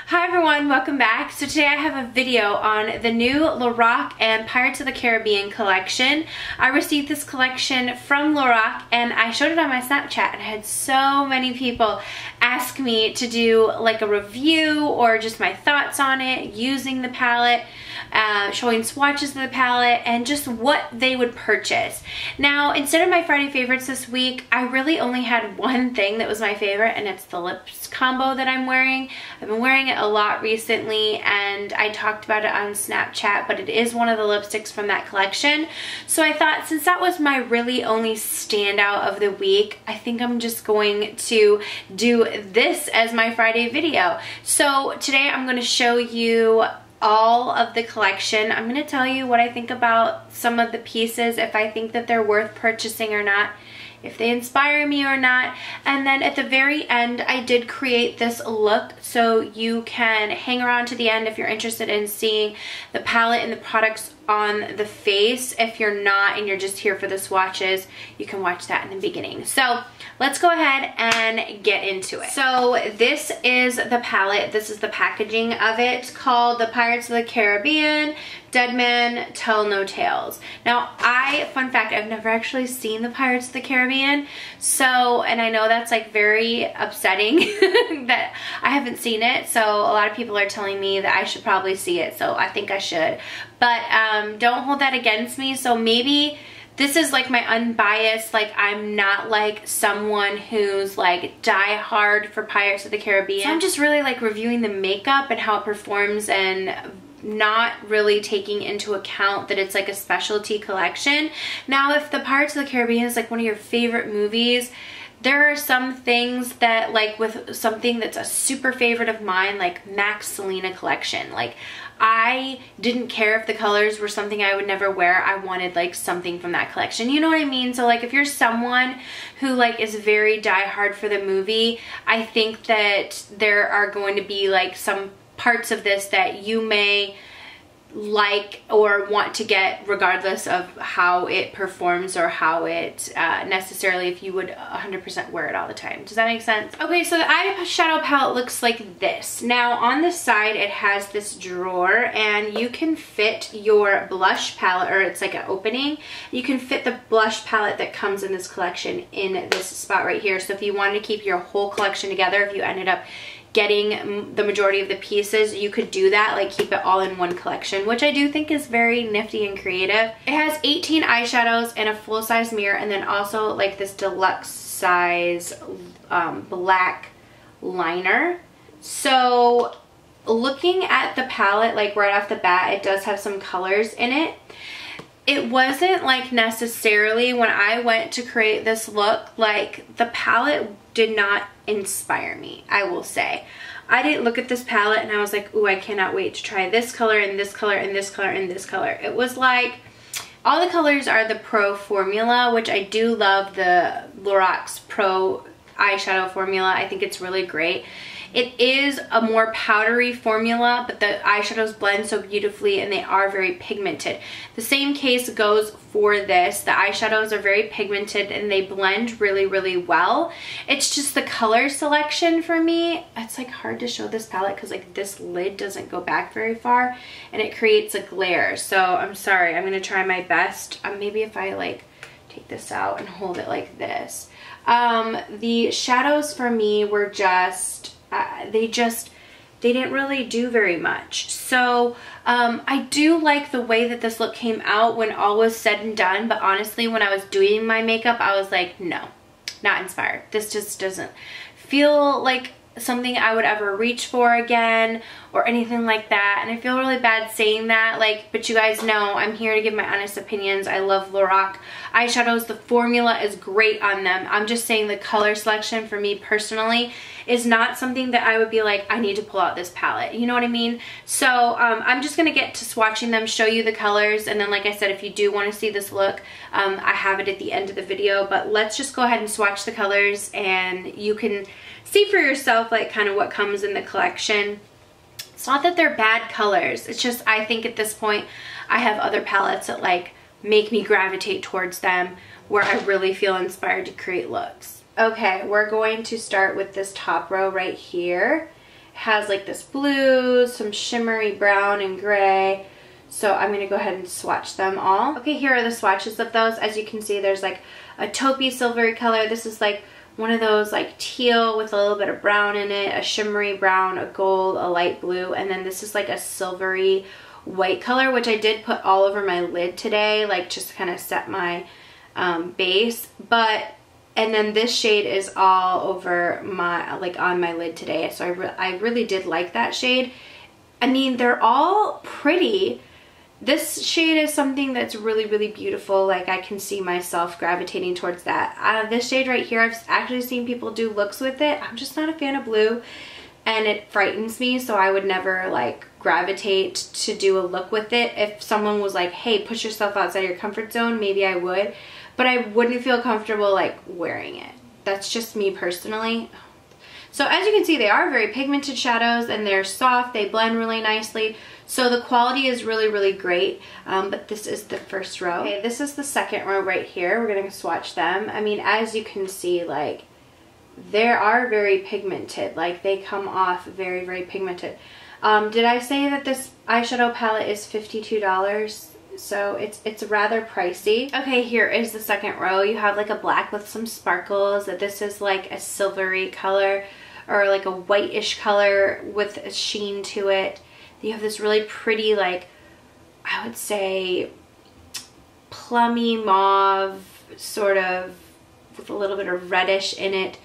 Hi everyone, welcome back. So today I have a video on the new LORAC and Pirates of the Caribbean collection. I received this collection from LORAC and I showed it on my Snapchat and I had so many people ask me to do like a review or just my thoughts on it, using the palette, showing swatches of the palette, and just what they would purchase. Now, instead of my Friday favorites this week, I really only had one thing that was my favorite, and it's the lips combo that I'm wearing. I've been wearing it a lot recently and I talked about it on Snapchat, but it is one of the lipsticks from that collection. So I thought, since that was my really only standout of the week, I think I'm just going to do this as my Friday video. So today I'm going to show you all of the collection. I'm going to tell you what I think about some of the pieces, if I think that they're worth purchasing or not, if they inspire me or not. And then at the very end, I did create this look so you can hang around to the end if you're interested in seeing the palette and the products on the face. If you're not and you're just here for the swatches, you can watch that in the beginning. So let's go ahead and get into it. So this is the palette. This is the packaging of it, called the Pirates of the Caribbean Dead Men Tell No Tales. Now, fun fact, I've never actually seen the Pirates of the Caribbean, so, and I know that's like very upsetting that I haven't seen it, so a lot of people are telling me that I should probably see it, so I think I should. But don't hold that against me. So maybe this is like my unbiased, like I'm not like someone who's like die hard for Pirates of the Caribbean. So I'm just really like reviewing the makeup and how it performs, and not really taking into account that it's like a specialty collection. Now, if the Pirates of the Caribbean is like one of your favorite movies, there are some things that, like with something that's a super favorite of mine, like MAC Selena collection, like I didn't care if the colors were something I would never wear. I wanted like something from that collection. You know what I mean? So like if you're someone who like is very diehard for the movie, I think that there are going to be like some parts of this that you may like or want to get regardless of how it performs or how it necessarily, if you would 100% wear it all the time. Does that make sense? Okay, so the eyeshadow palette looks like this. Now on the side it has this drawer and you can fit your blush palette, or it's like an opening. You can fit the blush palette that comes in this collection in this spot right here. So if you wanted to keep your whole collection together, if you ended up getting the majority of the pieces, you could do that, like keep it all in one collection, which I do think is very nifty and creative. It has 18 eyeshadows and a full-size mirror, and then also like this deluxe size black liner. So looking at the palette, like right off the bat, it does have some colors in it. It wasn't like necessarily, when I went to create this look, like the palette did not inspire me, I will say. I didn't look at this palette and I was like, ooh, I cannot wait to try this color and this color and this color and this color. It was like, all the colors are the Pro formula, which I do love the LORAC's Pro eyeshadow formula. I think it's really great. It is a more powdery formula, but the eyeshadows blend so beautifully and they are very pigmented. The same case goes for this. The eyeshadows are very pigmented and they blend really, really well. It's just the color selection for me. It's like hard to show this palette because like this lid doesn't go back very far and it creates a glare. So I'm sorry, I'm gonna try my best. Maybe if I like take this out and hold it like this. The shadows for me were just, they didn't really do very much. So I do like the way that this look came out when all was said and done, but honestly when I was doing my makeup I was like, no, not inspired. This just doesn't feel like something I would ever reach for again or anything like that, and I feel really bad saying that, like, but you guys know I'm here to give my honest opinions. I love LORAC eyeshadows. The formula is great on them. I'm just saying the color selection for me personally is not something that I would be like, I need to pull out this palette, you know what I mean? So I'm just gonna get to swatching them, show you the colors, and then like I said, if you do want to see this look, I have it at the end of the video. But let's just go ahead and swatch the colors and you can see for yourself like kind of what comes in the collection. It's not that they're bad colors, it's just I think at this point I have other palettes that like make me gravitate towards them, where I really feel inspired to create looks. Okay, we're going to start with this top row right here. has like this blue, some shimmery brown and gray. So I'm going to go ahead and swatch them all. Okay, here are the swatches of those. As you can see, there's like a taupey silvery color. This is like one of those like teal with a little bit of brown in it, a shimmery brown, a gold, a light blue, and then this is like a silvery white color, which I did put all over my lid today, like just to kind of set my base. And then this shade is all over my, like on my lid today. So I really did like that shade. I mean, they're all pretty. This shade is something that's really, really beautiful. Like I can see myself gravitating towards that. This shade right here, I've actually seen people do looks with it. I'm just not a fan of blue and it frightens me. So I would never like gravitate to do a look with it. If someone was like, hey, push yourself outside your comfort zone, maybe I would. But I wouldn't feel comfortable like wearing it. That's just me personally. So as you can see, they are very pigmented shadows and they're soft. They blend really nicely. So the quality is really, really great. But this is the first row. Okay, this is the second row right here. We're gonna swatch them. I mean, as you can see, like they are very pigmented. Like they come off very, very pigmented. Did I say that this eyeshadow palette is $52? So it's rather pricey. Okay, here is the second row. You have like a black with some sparkles. This is like a silvery color or like a whitish color with a sheen to it. You have this really pretty, like, I would say plummy mauve, sort of with a little bit of reddish in it,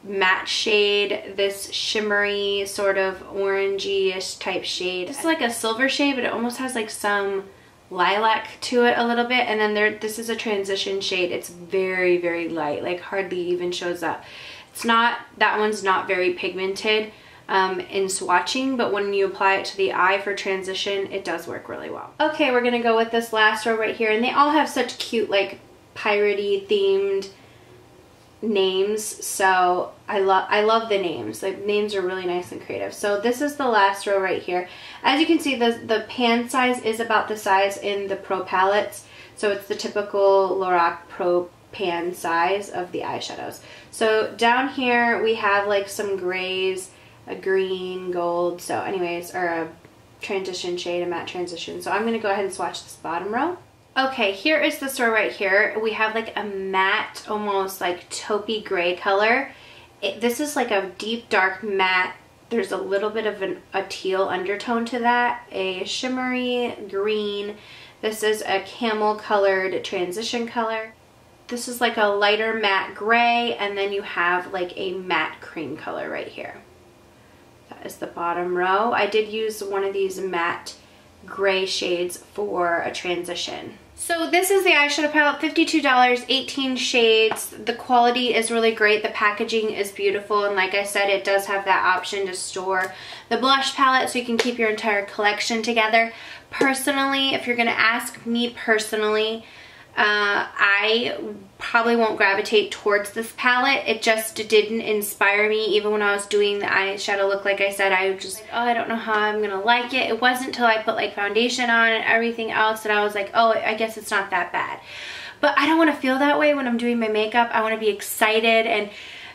matte shade, this shimmery sort of orangey-ish type shade. This is like a silver shade, but it almost has like some lilac to it a little bit. And then this is a transition shade. It's very, very light, like hardly even shows up. It's not, that one's not very pigmented in swatching, but when you apply it to the eye for transition, it does work really well. Okay, we're gonna go with this last row right here, and they all have such cute like piratey themed names, so I love the names. The names are really nice and creative. So this is the last row right here. As you can see, the pan size is about the size in the Pro palettes, so it's the typical LORAC Pro pan size of the eyeshadows. So down here we have like some grays, a green, gold, so anyways, or a transition shade, a matte transition. So I'm gonna go ahead and swatch this bottom row. Okay, here is the store right here. We have like a matte, almost like taupey gray color. This is like a deep dark matte. There's a little bit of a teal undertone to that, a shimmery green. This is a camel colored transition color. This is like a lighter matte gray, and then you have like a matte cream color right here. That is the bottom row. I did use one of these matte gray shades for a transition. So this is the eyeshadow palette, $52, 18 shades. The quality is really great. The packaging is beautiful, and like I said, it does have that option to store the blush palette so you can keep your entire collection together. Personally, if you're gonna ask me personally, I probably won't gravitate towards this palette. It just didn't inspire me. Even when I was doing the eyeshadow look, like I said, I was just like, oh, I don't know how I'm gonna like it. It wasn't until I put like foundation on and everything else that I was like, oh, I guess it's not that bad. But I don't want to feel that way when I'm doing my makeup. I want to be excited, and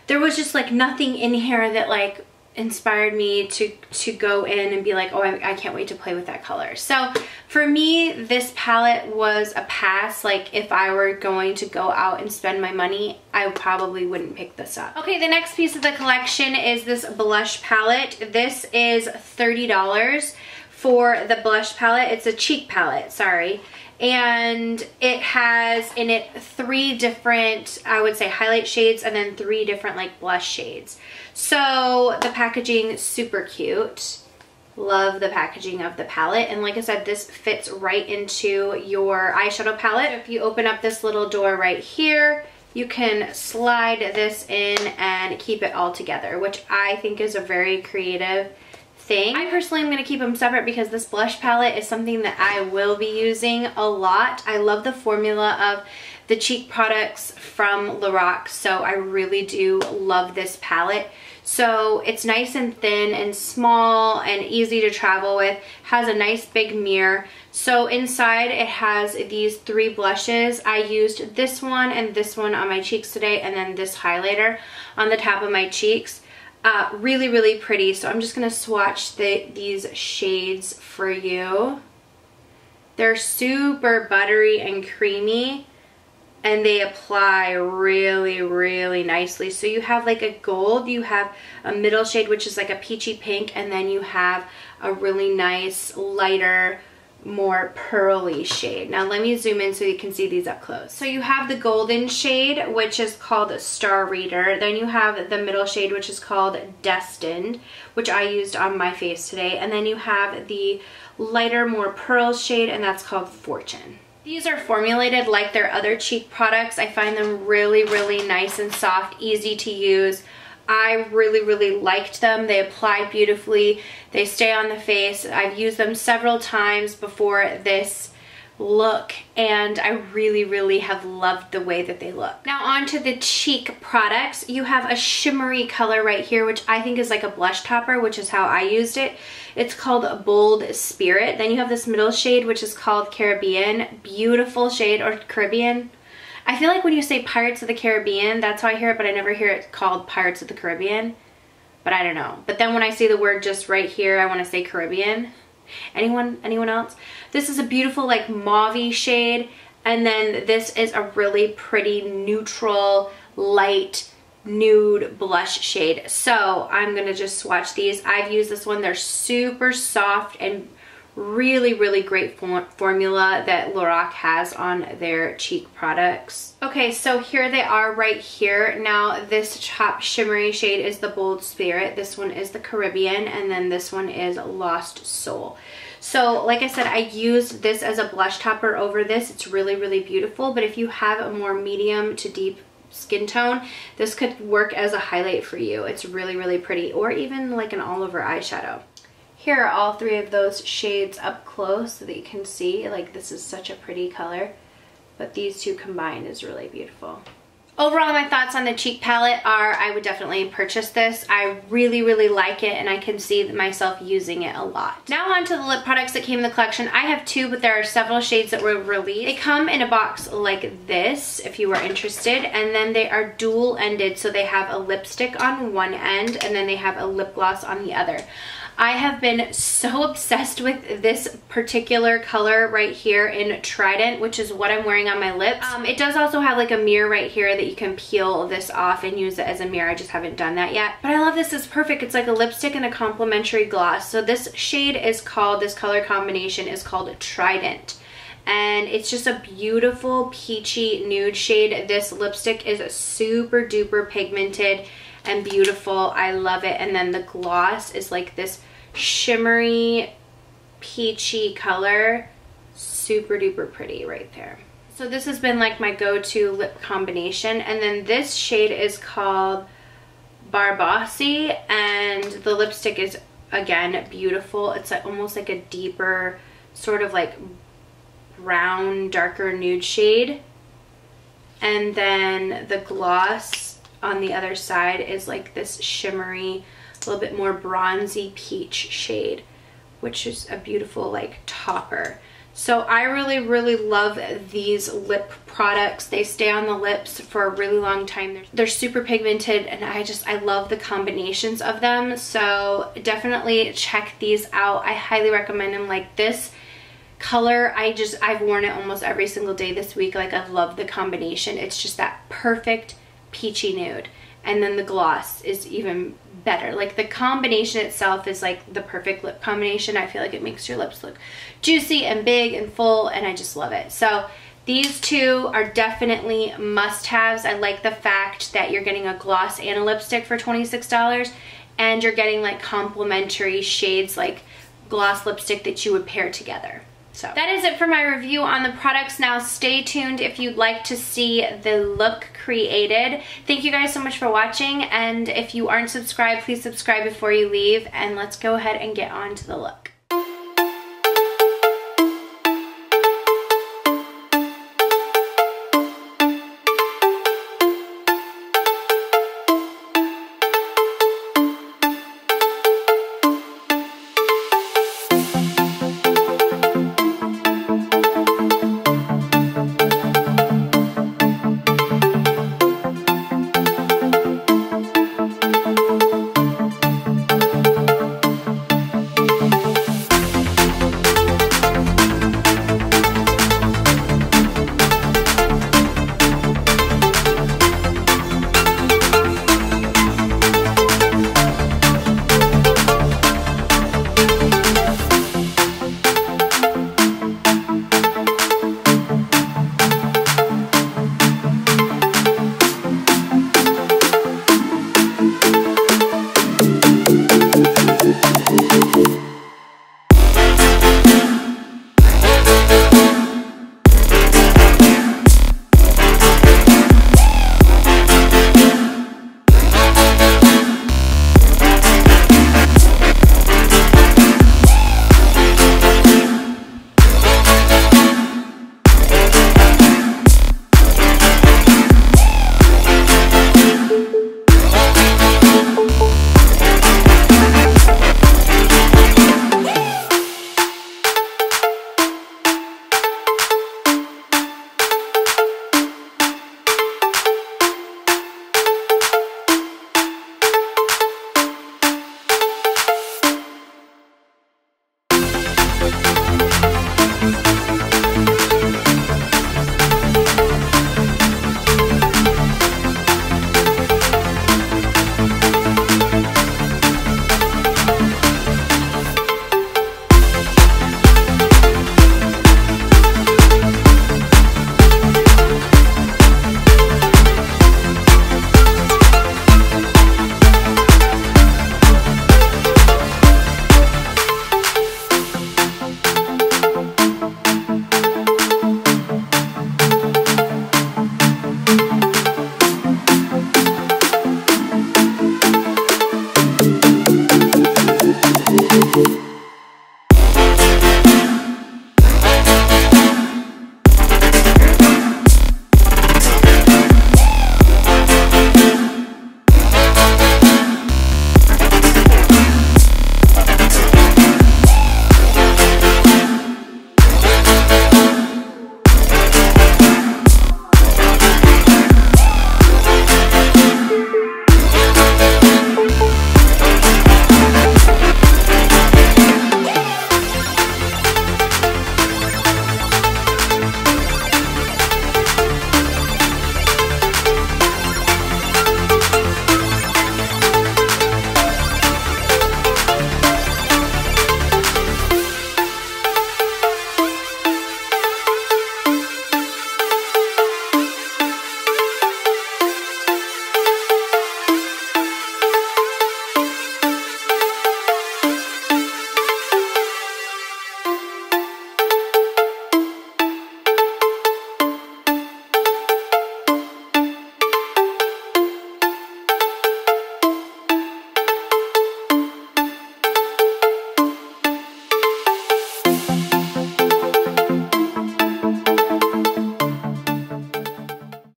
there was just like nothing in here that like inspired me to go in and be like, oh, I can't wait to play with that color. So for me, this palette was a pass. Like if I were going to go out and spend my money, I probably wouldn't pick this up. Okay, the next piece of the collection is this blush palette. This is $30 for the blush palette. It's a cheek palette, sorry. And it has in it 3 different, I would say, highlight shades, and then 3 different like blush shades. So the packaging is super cute. Love the packaging of the palette, and like I said, this fits right into your eyeshadow palette. If you open up this little door right here, you can slide this in and keep it all together, which I think is a very creative thing. I personally am going to keep them separate because this blush palette is something that I will be using a lot. I love the formula of the cheek products from LORAC, so I really do love this palette. So it's nice and thin and small and easy to travel with, has a nice big mirror. So inside it has these 3 blushes. I used this one and this one on my cheeks today, and then this highlighter on the top of my cheeks. Really, really pretty. So I'm just going to swatch these shades for you. They're super buttery and creamy, and they apply really, really nicely. So you have like a gold, you have a middle shade, which is like a peachy pink, and then you have a really nice, lighter, more pearly shade. Now let me zoom in so you can see these up close. So you have the golden shade, which is called Star Reader. Then you have the middle shade, which is called Destined, which I used on my face today. And then you have the lighter, more pearl shade, and that's called Fortune. These are formulated like their other cheek products. I find them really, really nice and soft, easy to use. I really, really liked them. They apply beautifully. They stay on the face. I've used them several times before this look, and I really, really have loved the way that they look. Now on to the cheek products. You have a shimmery color right here, which I think is like a blush topper, which is how I used it. It's called Bold Spirit. Then you have this middle shade, which is called Caribbean. Beautiful shade, or Caribbean. I feel like when you say Pirates of the Caribbean, that's how I hear it, but I never hear it called Pirates of the Caribbean. But I don't know. But then when I see the word just right here, I want to say Caribbean. Anyone else? This is a beautiful like mauve-y shade, and then this is a really pretty neutral, light, nude blush shade. So I'm gonna just swatch these. I've used this one. They're super soft and really, really great formula that LORAC has on their cheek products. Okay, so here they are right here. Now this top shimmery shade is the Bold Spirit. This one is the Caribbean, and then this one is Lost Soul. So like I said, I used this as a blush topper over this. It's really, really beautiful, but if you have a more medium to deep skin tone, this could work as a highlight for you. It's really, really pretty, or even like an all over eyeshadow. Here are all three of those shades up close so that you can see. Like, this is such a pretty color, but these two combined is really beautiful. Overall, my thoughts on the cheek palette are I would definitely purchase this. I really, really like it, and I can see myself using it a lot. Now on to the lip products that came in the collection. I have two, but there are several shades that were released. They come in a box like this, if you are interested, and then they are dual-ended, so they have a lipstick on one end, and then they have a lip gloss on the other. I have been so obsessed with this particular color right here in Trident, which is what I'm wearing on my lips. It does also have like a mirror right here that you can peel this off and use it as a mirror. I just haven't done that yet. But I love this. It's perfect. It's like a lipstick and a complementary gloss. So this shade is called, this color combination is called Trident. And it's just a beautiful peachy nude shade. This lipstick is super duper pigmented and beautiful. I love it. And then the gloss is like this shimmery peachy color, super duper pretty right there. So this has been like my go-to lip combination. And then this shade is called Barbossy, and the lipstick is again beautiful. It's like almost like a deeper sort of like brown, darker nude shade. And then the gloss on the other side is like this shimmery, a little bit more bronzy peach shade, which is a beautiful like topper. So I really, really love these lip products. They stay on the lips for a really long time. They're super pigmented, and I love the combinations of them. So definitely check these out. I highly recommend them. Like this color, I've worn it almost every single day this week. Like, I love the combination. It's just that perfect peachy nude, and then the gloss is even better. Like, the combination itself is like the perfect lip combination. I feel like it makes your lips look juicy and big and full, and I just love it. So these two are definitely must-haves. I like the fact that you're getting a gloss and a lipstick for $26, and you're getting like complementary shades, like gloss lipstick that you would pair together. So that is it for my review on the products. Now stay tuned if you'd like to see the look created. Thank you guys so much for watching, and if you aren't subscribed, please subscribe before you leave, and let's go ahead and get on to the look.